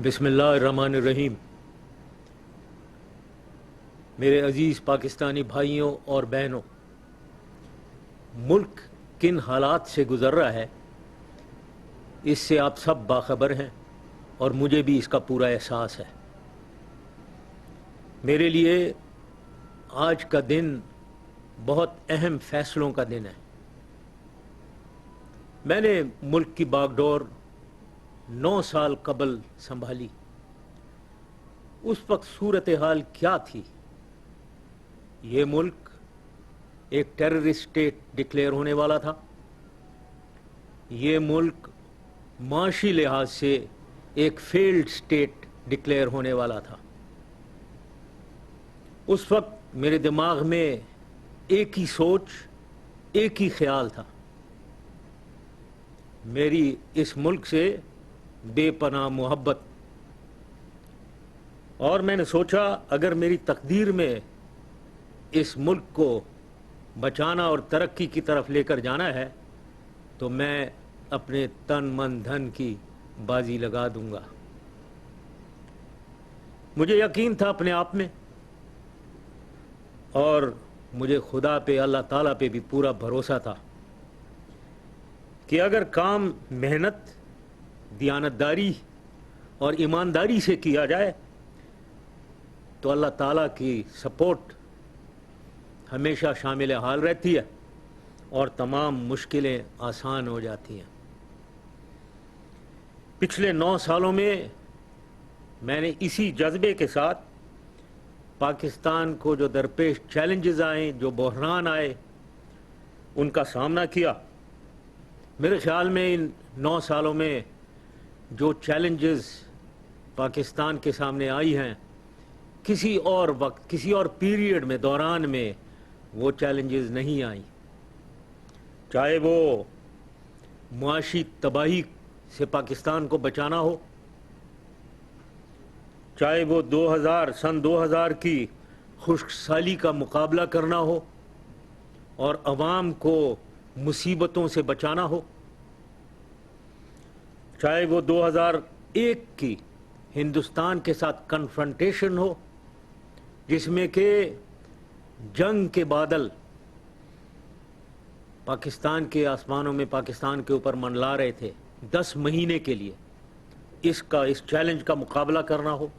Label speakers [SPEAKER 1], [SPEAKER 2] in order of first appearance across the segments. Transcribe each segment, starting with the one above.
[SPEAKER 1] बिस्मिल्लाहिर्रहमानिर्रहीम। मेरे अजीज़ पाकिस्तानी भाइयों और बहनों, मुल्क किन हालात से गुज़र रहा है इससे आप सब बाखबर हैं और मुझे भी इसका पूरा एहसास है। मेरे लिए आज का दिन बहुत अहम फैसलों का दिन है। मैंने मुल्क की बागडोर 9 साल कबल संभाली। उस वक्त सूरत हाल क्या थी? ये मुल्क एक टेररिस्ट स्टेट डिक्लेयर होने वाला था। ये मुल्क माशी लिहाज से एक फेल्ड स्टेट डिक्लेयर होने वाला था। उस वक्त मेरे दिमाग में एक ही सोच, एक ही ख्याल था। मेरी इस मुल्क से बेपनाह मोहब्बत, और मैंने सोचा अगर मेरी तकदीर में इस मुल्क को बचाना और तरक्की की तरफ लेकर जाना है तो मैं अपने तन मन धन की बाजी लगा दूंगा। मुझे यकीन था अपने आप में, और मुझे खुदा पे, अल्लाह ताला पे भी पूरा भरोसा था कि अगर काम मेहनत, दियानतदारी और ईमानदारी से किया जाए तो अल्लाह ताला की सपोर्ट हमेशा शामिल हाल रहती है और तमाम मुश्किलें आसान हो जाती हैं। पिछले 9 सालों में मैंने इसी जज्बे के साथ पाकिस्तान को जो दरपेश चैलेंजेस आए, जो बहरान आए, उनका सामना किया। मेरे ख्याल में इन 9 सालों में जो चैलेंजेस पाकिस्तान के सामने आई हैं, किसी और वक्त, किसी और पीरियड में, दौरान में वो चैलेंजेस नहीं आई। चाहे वो मुआशी तबाही से पाकिस्तान को बचाना हो, चाहे वो सन 2000 की खुश्क साली का मुकाबला करना हो और अवाम को मुसीबतों से बचाना हो, चाहे वो 2001 की हिंदुस्तान के साथ कन्फ्रंटेशन हो जिसमें कि जंग के बादल पाकिस्तान के आसमानों में पाकिस्तान के ऊपर मंडला रहे थे 10 महीने के लिए, इस चैलेंज का मुकाबला करना हो,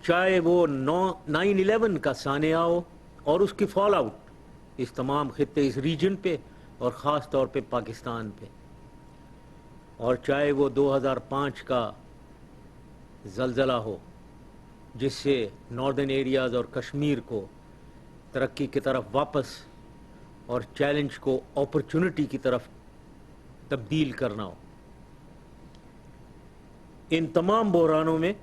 [SPEAKER 1] चाहे वो 9/11 का सानिया हो और उसकी फॉल आउट इस तमाम खित्ते, इस रीजन पे और ख़ास तौर पे पाकिस्तान पे, और चाहे वो 2005 का ज़लज़ला हो जिससे नॉर्दर्न एरियाज़ और कश्मीर को तरक्की की तरफ वापस और चैलेंज को अपॉर्चुनिटी की तरफ तब्दील करना हो। इन तमाम बहरानों में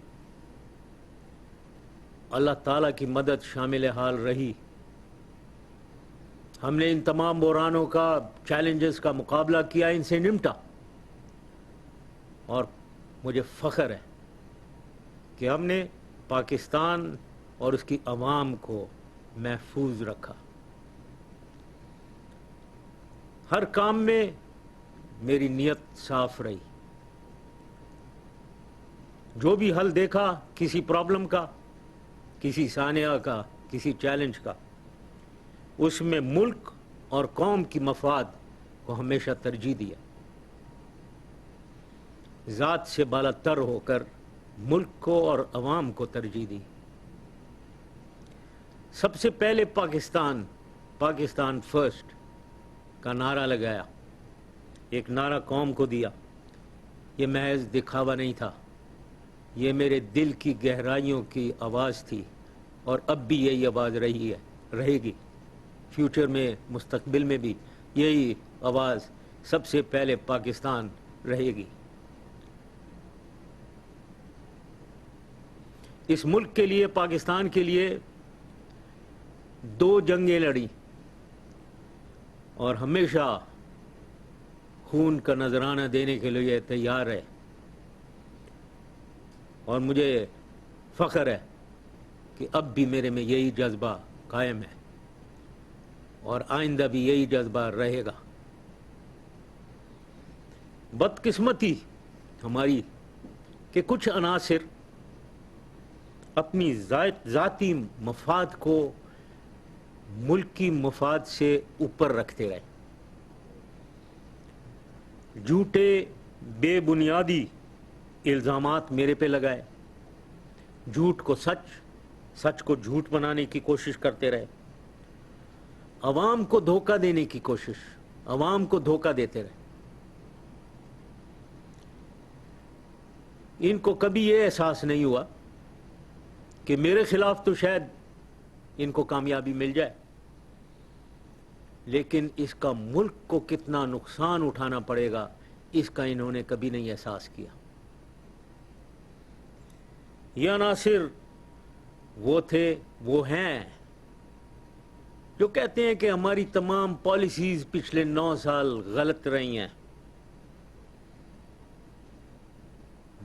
[SPEAKER 1] अल्लाह ताला की मदद शामिल हाल रही। हमने इन तमाम बहरानों का, चैलेंजेस का मुकाबला किया, इनसे निपटा, और मुझे फ़ख्र है कि हमने पाकिस्तान और उसकी अवाम को महफूज रखा। हर काम में मेरी नीयत साफ रही। जो भी हल देखा किसी प्रॉब्लम का, किसी सानिया का, किसी चैलेंज का, उसमें मुल्क और कौम की मफाद को हमेशा तरजीह दिया। ज़ात से बालातर होकर मुल्क को और अवाम को तरजीह दी। सबसे पहले पाकिस्तान फर्स्ट का नारा लगाया, एक नारा कौम को दिया। ये महज दिखावा नहीं था, ये मेरे दिल की गहराइयों की आवाज़ थी, और अब भी यही आवाज़ रही है, रहेगी। फ्यूचर में, मुस्तकबिल में भी यही आवाज़ सबसे पहले पाकिस्तान रहेगी। इस मुल्क के लिए, पाकिस्तान के लिए 2 जंगें लड़ी और हमेशा खून का नजराना देने के लिए तैयार है, और मुझे फ़ख्र है कि अब भी मेरे में यही जज्बा कायम है और आइंदा भी यही जज्बा रहेगा। बदकिस्मती हमारी کہ کچھ عناصر اپنی ذاتی مفاد کو ملکی مفاد سے اوپر رکھتے رہے. جھوٹے بے بنیادی الزامات میرے پہ لگائے, جھوٹ کو سچ, سچ کو جھوٹ بنانے کی کوشش کرتے رہے, عوام کو دھوکہ دینے کی کوشش, عوام کو دھوکہ دیتے رہے. ان کو کبھی یہ احساس نہیں ہوا کہ میرے خلاف تو شاید ان کو کامیابی مل جائے, لیکن اس کا ملک کو کتنا نقصان اٹھانا پڑے گا اس کا انہوں نے کبھی نہیں احساس کیا. یہ عناصر وہ تھے, وہ ہیں جو کہتے ہیں کہ ہماری تمام پالیسیز پچھلے 9 سال غلط رہی ہیں.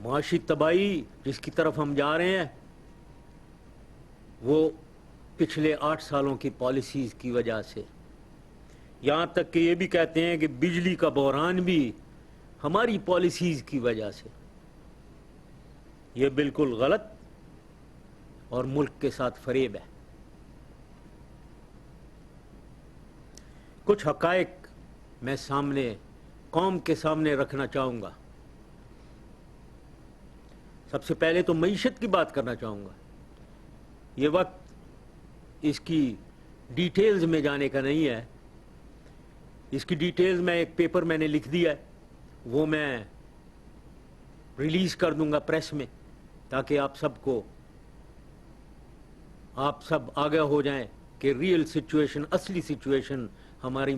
[SPEAKER 1] معاشی تباہی جس کی طرف ہم جا رہے ہیں وہ پچھلے 8 سالوں کی پالیسیز کی وجہ سے, یہاں تک کہ یہ بھی کہتے ہیں کہ بجلی کا بحران بھی ہماری پالیسیز کی وجہ سے. یہ بالکل غلط اور ملک کے ساتھ فریب ہے. کچھ حقائق میں قوم کے سامنے رکھنا چاہوں گا. سب سے پہلے تو معیشت کی بات کرنا چاہوں گا. یہ وقت اس کی ڈیٹیلز میں جانے کا نہیں ہے. اس کی ڈیٹیلز میں ایک پیپر میں نے لکھ دیا ہے, وہ میں ریلیز کر دوں گا پریس میں, تاکہ آپ سب آگاہ ہو جائیں کہ ریئل سچویشن, اصلی سچویشن ہماری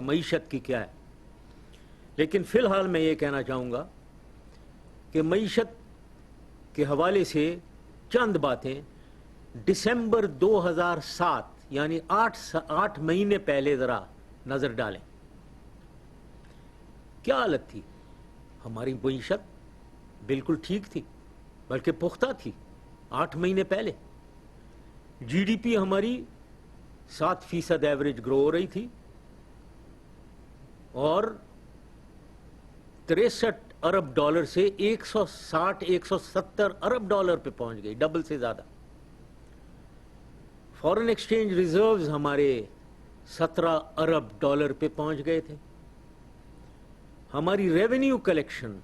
[SPEAKER 1] معیشت کی کیا ہے. لیکن فی الحال میں یہ کہنا چاہوں گا کہ معیشت کے حوالے سے چند باتیں. دسمبر 2007 یعنی 8 مہینے پہلے ذرا نظر ڈالیں. کیا حالت تھی؟ ہماری معیشت بالکل ٹھیک تھی, بلکہ پختہ تھی. 8 مہینے پہلے جی ڈی پی ہماری 7% ایوریج گرو ہو رہی تھی اور 63 ارب ڈالر سے 160-170 ارب ڈالر پہ پہنچ گئی, ڈبل سے زیادہ. فارن ایکسچینج ریزروز ہمارے 17 ارب ڈالر پہ پہنچ گئے تھے. ہماری ریونیو کلیکشن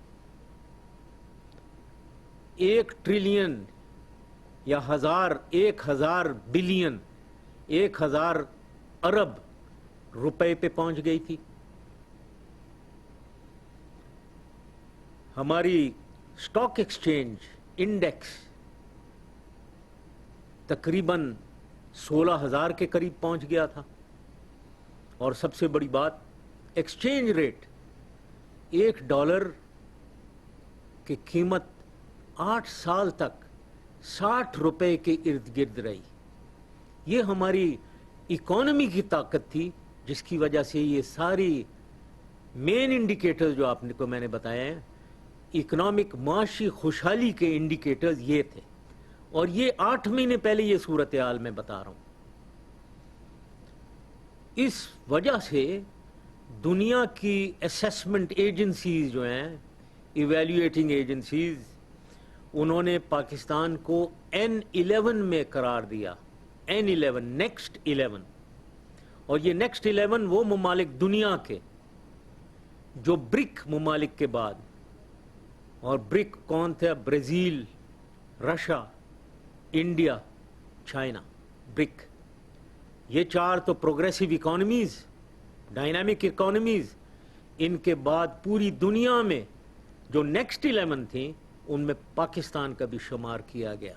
[SPEAKER 1] 1 ٹریلین یا 1000 بلین 1000 ارب روپے پہ پہنچ گئی تھی. ہماری اسٹاک ایکسچینج انڈیکس تقریباً 16,000 کے قریب پہنچ گیا تھا. اور سب سے بڑی بات, ایکسچینج ریٹ $1 کی قیمت 8 سال تک 60 روپے کے ارد گرد رہی. یہ ہماری اکانومی کی طاقت تھی, جس کی وجہ سے یہ ساری مین انڈیکیٹرز جو کو میں نے بتایا ہیں, اکنامک معاشی خوشحالی کے انڈیکیٹرز یہ تھے. اور یہ 8 مہینے پہلے یہ صورتحال میں بتا رہا ہوں. اس وجہ سے دنیا کی اسیسمنٹ ایجنسیز جو ہیں, ایویلیویٹنگ ایجنسیز, انہوں نے پاکستان کو N11 میں قرار دیا. N11 next 11. اور یہ نیکسٹ 11 وہ ممالک دنیا کے جو برک ممالک کے بعد, اور برک کون تھے؟ Brazil, Russia, India, China. BRIC یہ 4 تو پروگریسو اکانومیز, ڈائنامک اکانومیز. ان کے بعد پوری دنیا میں جو نیکسٹ 11 تھیں ان میں پاکستان کا بھی شمار کیا گیا.